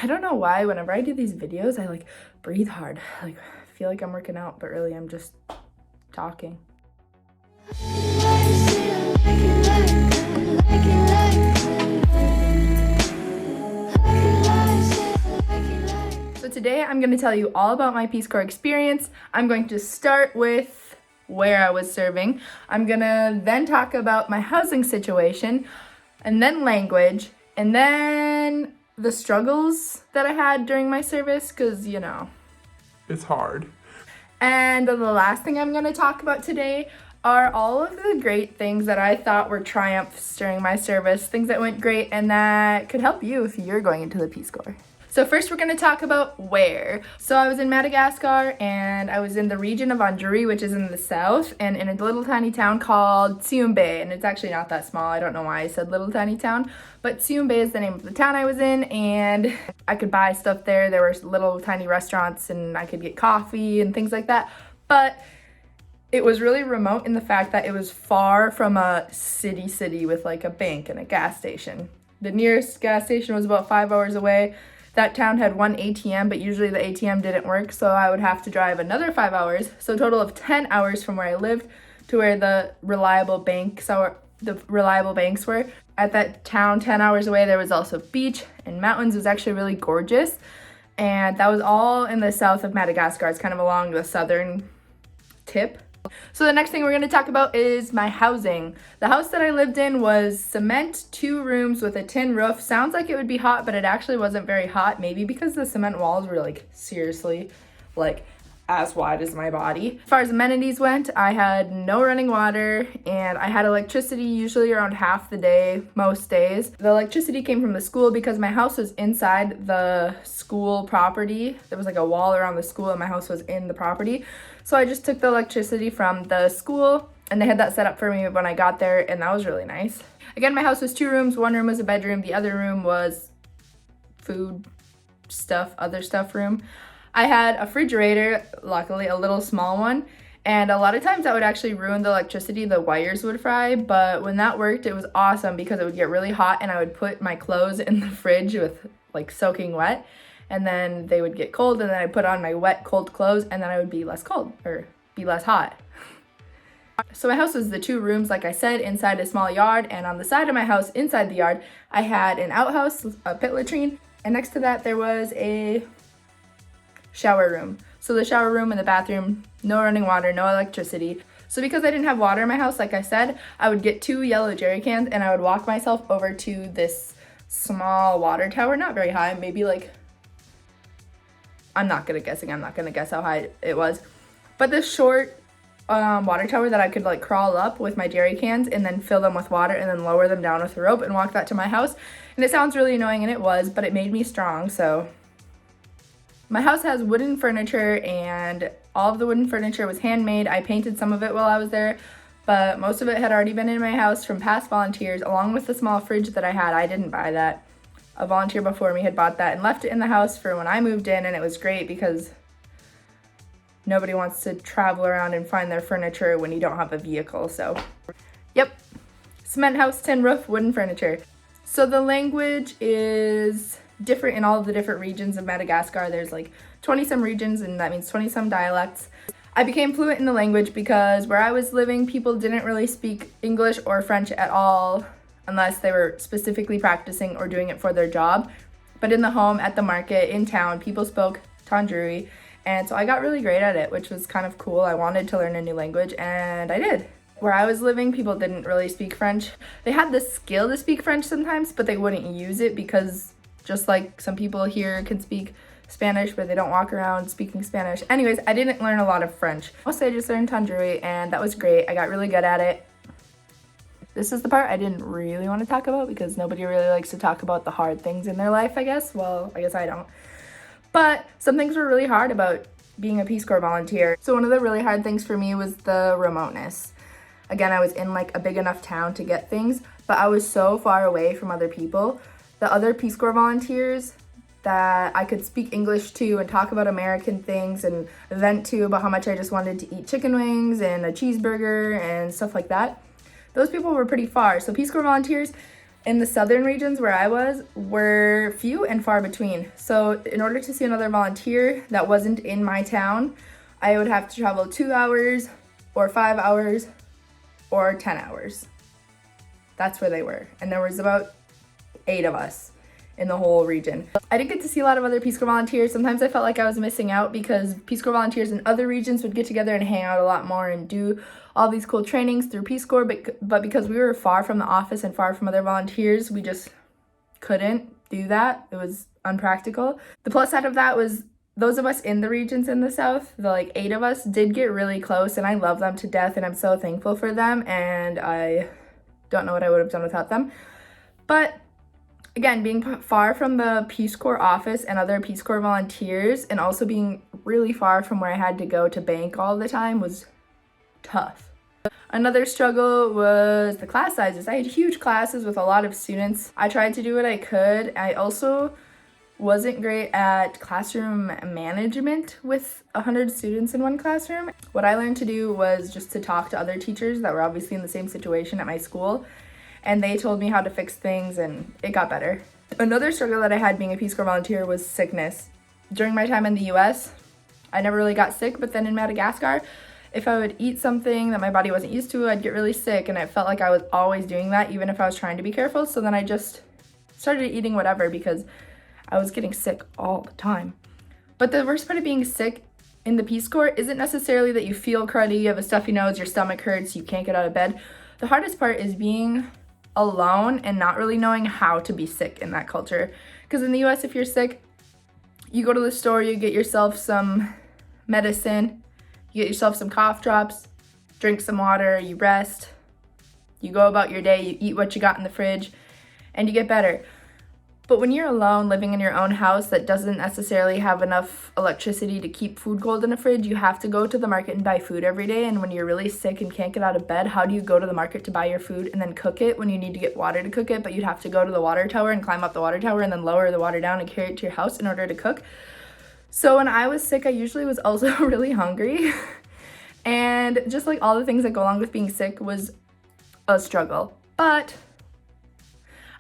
I don't know why whenever I do these videos, I like breathe hard. Like I feel like I'm working out, but really I'm just talking. So today I'm going to tell you all about my Peace Corps experience. I'm going to start with where I was serving. I'm going to then talk about my housing situation, and then language, and then the struggles that I had during my service, because, you know, it's hard. And the last thing I'm going to talk about today are all of the great things that I thought were triumphs during my service, things that went great and that could help you if you're going into the Peace Corps. So first we're going to talk about where. So I was in Madagascar, and I was in the region of Andjuri, which is in the south, and in a little tiny town called Siumbe, and it's actually not that small. I don't know why I said little tiny town, but Siumbe is the name of the town I was in, and I could buy stuff there. There were little tiny restaurants, and I could get coffee and things like that, but it was really remote in the fact that it was far from a city with like a bank and a gas station. The nearest gas station was about 5 hours away. That town had one ATM, but usually the ATM didn't work, so I would have to drive another 5 hours, so a total of 10 hours from where I lived to where the reliable banks were. At that town, 10 hours away, there was also beach and mountains. It was actually really gorgeous, and that was all in the south of Madagascar. It's kind of along the southern tip. So the next thing we're going to talk about is my housing. The house that I lived in was cement, 2 rooms with a tin roof. Sounds like it would be hot, but it actually wasn't very hot. Maybe because the cement walls were like seriously like as wide as my body. As far as amenities went, I had no running water, and I had electricity usually around half the day, most days. The electricity came from the school because my house was inside the school property. There was like a wall around the school, and my house was in the property. So I just took the electricity from the school, and they had that set up for me when I got there, and that was really nice. Again, my house was 2 rooms. 1 room was a bedroom. The other room was food stuff, other stuff room. I had a refrigerator, luckily a little small one, and a lot of times that would actually ruin the electricity. The wires would fry, but when that worked, it was awesome because it would get really hot, and I would put my clothes in the fridge with like soaking wet, and then they would get cold, and then I'd put on my wet, cold clothes, and then I would be less cold, or be less hot. So my house was the 2 rooms, like I said, inside a small yard, and on the side of my house, inside the yard, I had an outhouse, a pit latrine, and next to that there was a shower room. So the shower room and the bathroom, no running water, no electricity. So because I didn't have water in my house, like I said, I would get 2 yellow jerry cans, and I would walk myself over to this small water tower, not very high, maybe like, I'm not gonna guess how high it was, but this short water tower that I could like crawl up with my jerry cans and then fill them with water and then lower them down with a rope and walk that to my house. And it sounds really annoying, and it was, but it made me strong. So my house has wooden furniture, and all of the wooden furniture was handmade. I painted some of it while I was there, but most of it had already been in my house from past volunteers, along with the small fridge that I had. I didn't buy that. A volunteer before me had bought that and left it in the house for when I moved in, and it was great because nobody wants to travel around and find their furniture when you don't have a vehicle. So, yep, cement house, tin roof, wooden furniture. So the language is different in all of the different regions of Madagascar. There's like 20-some regions, and that means 20-some dialects. I became fluent in the language because where I was living, people didn't really speak English or French at all unless they were specifically practicing or doing it for their job. But in the home, at the market, in town, people spoke Tandjuri, and so I got really great at it, which was kind of cool. I wanted to learn a new language, and I did. Where I was living, people didn't really speak French. They had the skill to speak French sometimes, but they wouldn't use it because just like some people here can speak Spanish, but they don't walk around speaking Spanish. Anyways, I didn't learn a lot of French. Mostly I just learned Tandjuri, and that was great. I got really good at it. This is the part I didn't really want to talk about because nobody really likes to talk about the hard things in their life, I guess. Well, I guess I don't. But some things were really hard about being a Peace Corps volunteer. So one of the really hard things for me was the remoteness. Again, I was in like a big enough town to get things, but I was so far away from other people. The other Peace Corps volunteers that I could speak English to and talk about American things and vent to about how much I just wanted to eat chicken wings and a cheeseburger and stuff like that. Those people were pretty far. So Peace Corps volunteers, in the southern regions where I was were few and far between. So in order to see another volunteer that wasn't in my town, I would have to travel 2 hours or 5 hours or 10 hours. That's where they were. And there was about 8 of us in the whole region. I didn't get to see a lot of other Peace Corps volunteers. Sometimes I felt like I was missing out because Peace Corps volunteers in other regions would get together and hang out a lot more and do all these cool trainings through Peace Corps, but because we were far from the office and far from other volunteers, we just couldn't do that. It was unpractical. The plus side of that was those of us in the regions in the South, the like 8 of us, did get really close, and I love them to death, and I'm so thankful for them, and I don't know what I would have done without them. But again, being far from the Peace Corps office and other Peace Corps volunteers, and also being really far from where I had to go to bank all the time was tough. Another struggle was the class sizes. I had huge classes with a lot of students. I tried to do what I could. I also wasn't great at classroom management with 100 students in one classroom. What I learned to do was just to talk to other teachers that were obviously in the same situation at my school, and they told me how to fix things, and it got better. Another struggle that I had being a Peace Corps volunteer was sickness. During my time in the US, I never really got sick, but then in Madagascar, if I would eat something that my body wasn't used to, I'd get really sick, and it felt like I was always doing that, even if I was trying to be careful. So then I just started eating whatever because I was getting sick all the time. But the worst part of being sick in the Peace Corps isn't necessarily that you feel cruddy, you have a stuffy nose, your stomach hurts, you can't get out of bed. The hardest part is being alone and not really knowing how to be sick in that culture. Because in the US, if you're sick, you go to the store, you get yourself some medicine, you get yourself some cough drops, drink some water, you rest, you go about your day, you eat what you got in the fridge, and you get better. But when you're alone, living in your own house that doesn't necessarily have enough electricity to keep food cold in a fridge, you have to go to the market and buy food every day. And when you're really sick and can't get out of bed, how do you go to the market to buy your food and then cook it when you need to get water to cook it? But you'd have to go to the water tower and climb up the water tower and then lower the water down and carry it to your house in order to cook. So when I was sick, I usually was also really hungry. And just like all the things that go along with being sick was a struggle. But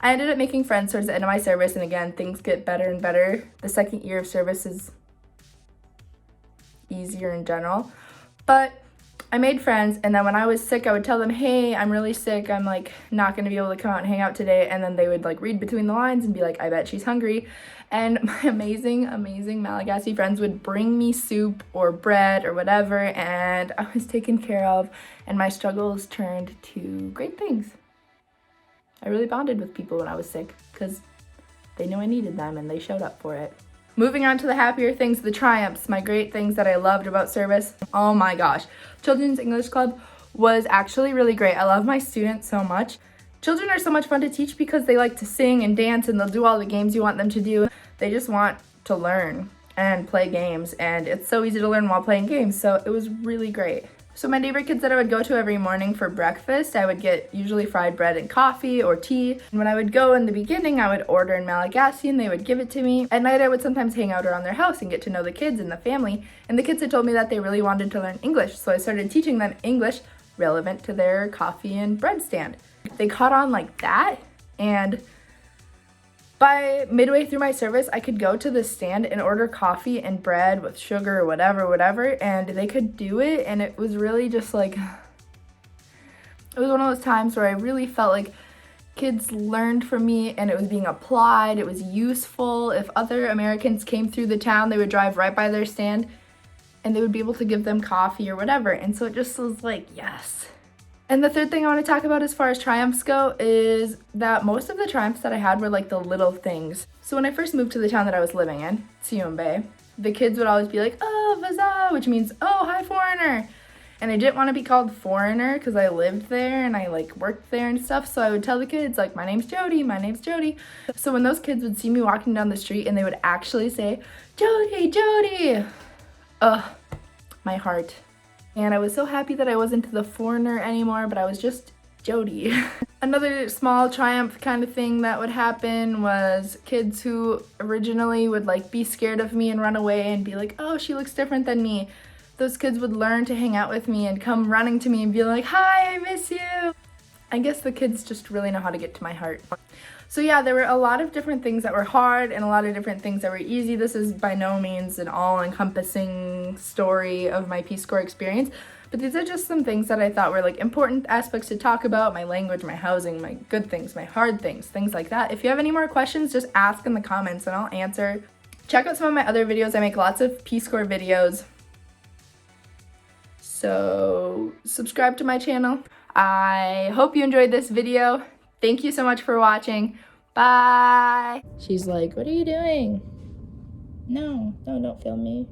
I ended up making friends towards the end of my service, and again, things get better and better. The second year of service is easier in general, but I made friends, and then when I was sick, I would tell them, hey, I'm really sick, I'm like not gonna be able to come out and hang out today, and then they would like read between the lines and be like, I bet she's hungry. And my amazing Malagasy friends would bring me soup or bread or whatever, and I was taken care of, and my struggles turned to great things. I really bonded with people when I was sick because they knew I needed them and they showed up for it. Moving on to the happier things, the triumphs, my great things that I loved about service. Oh my gosh. Children's English Club was actually really great. I love my students so much. Children are so much fun to teach because they like to sing and dance, and they'll do all the games you want them to do. They just want to learn and play games, and it's so easy to learn while playing games, so it was really great. So my neighbor kids that I would go to every morning for breakfast, I would get usually fried bread and coffee or tea. And when I would go in the beginning, I would order in Malagasy and they would give it to me. At night, I would sometimes hang out around their house and get to know the kids and the family. And the kids had told me that they really wanted to learn English. So I started teaching them English relevant to their coffee and bread stand. They caught on like that, and by midway through my service, I could go to the stand and order coffee and bread with sugar or whatever, and they could do it, and it was really just like, it was one of those times where I really felt like kids learned from me and it was being applied, it was useful. If other Americans came through the town, they would drive right by their stand and they would be able to give them coffee or whatever, and so it just was like, yes. And the third thing I want to talk about as far as triumphs go is that most of the triumphs that I had were like the little things. So when I first moved to the town that I was living in, Bay, the kids would always be like, oh, Vaza, which means, oh, hi, foreigner. And I didn't want to be called foreigner because I lived there and I like worked there and stuff. So I would tell the kids like, my name's Jody, my name's Jody. So when those kids would see me walking down the street and they would actually say, Jody, Jody, my heart. And I was so happy that I wasn't the foreigner anymore, but I was just Jody. Another small triumph kind of thing that would happen was kids who originally would like be scared of me and run away and be like, oh, she looks different than me. Those kids would learn to hang out with me and come running to me and be like, hi, I miss you. I guess the kids just really know how to get to my heart. So yeah, there were a lot of different things that were hard and a lot of different things that were easy. This is by no means an all-encompassing story of my Peace Corps experience, but these are just some things that I thought were like important aspects to talk about: my language, my housing, my good things, my hard things, things like that. If you have any more questions, just ask in the comments and I'll answer. Check out some of my other videos. I make lots of Peace Corps videos. So subscribe to my channel. I hope you enjoyed this video. Thank you so much for watching. Bye. She's like, what are you doing? No, don't film me.